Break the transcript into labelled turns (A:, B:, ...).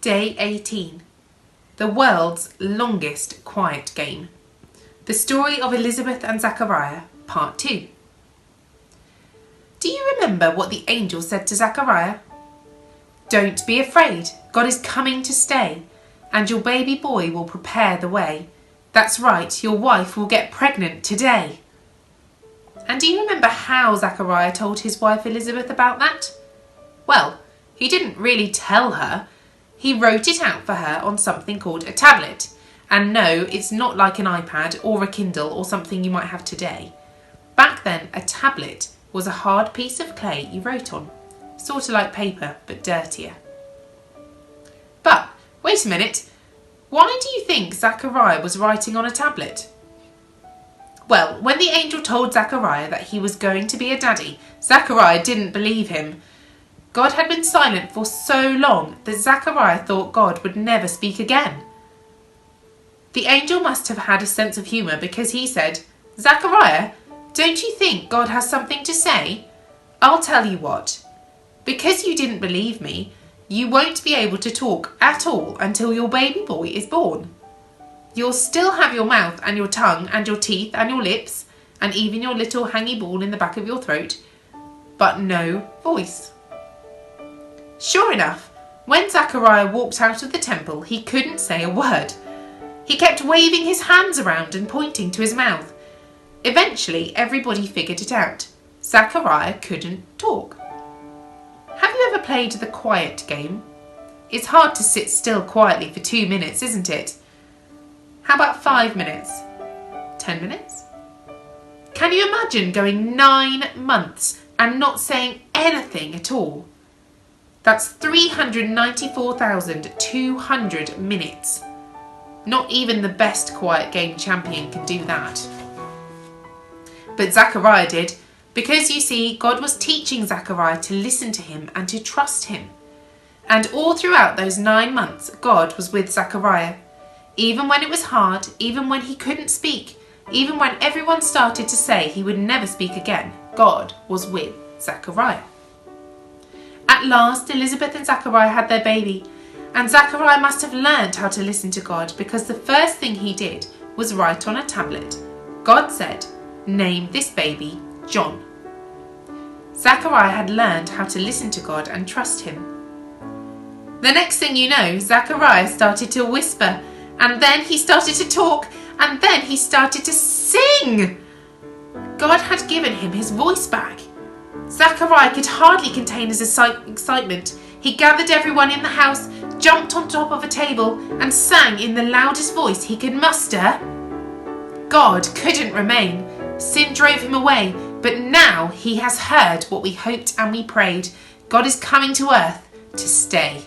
A: Day 18. The world's longest quiet game. The Story of Elizabeth and Zechariah, Part 2. Do you remember what the angel said to Zechariah? Don't be afraid, God is coming to stay, and your baby boy will prepare the way. That's right, your wife will get pregnant today. And do you remember how Zechariah told his wife Elizabeth about that? Well, he didn't really tell her. He wrote it out for her on something called a tablet. And no, it's not like an iPad or a Kindle or something you might have today. Back then, a tablet was a hard piece of clay you wrote on. Sort of like paper, but dirtier. But, wait a minute. Why do you think Zechariah was writing on a tablet? Well, when the angel told Zechariah that he was going to be a daddy, Zechariah didn't believe him. God had been silent for so long that Zechariah thought God would never speak again. The angel must have had a sense of humour because he said, Zechariah, don't you think God has something to say? I'll tell you what. Because you didn't believe me, you won't be able to talk at all until your baby boy is born. You'll still have your mouth and your tongue and your teeth and your lips and even your little hangy ball in the back of your throat, but no voice. Sure enough, when Zechariah walked out of the temple, he couldn't say a word. He kept waving his hands around and pointing to his mouth. Eventually, everybody figured it out. Zechariah couldn't talk. Have you ever played the quiet game? It's hard to sit still quietly for 2 minutes, isn't it? How about 5 minutes? 10 minutes? Can you imagine going 9 months and not saying anything at all? That's 394,200 minutes. Not even the best quiet game champion can do that. But Zechariah did, because you see, God was teaching Zechariah to listen to him and to trust him. And all throughout those 9 months, God was with Zechariah. Even when it was hard, even when he couldn't speak, even when everyone started to say he would never speak again, God was with Zechariah. At last, Elizabeth and Zechariah had their baby, and Zechariah must have learned how to listen to God because the first thing he did was write on a tablet. God said, "Name this baby John." Zechariah had learned how to listen to God and trust him. The next thing you know, Zechariah started to whisper, and then he started to talk, and then he started to sing. God had given him his voice back. Zechariah could hardly contain his excitement. He gathered everyone in the house, jumped on top of a table, and sang in the loudest voice he could muster. God couldn't remain. Sin drove him away, but now he has heard what we hoped and we prayed. God is coming to earth to stay.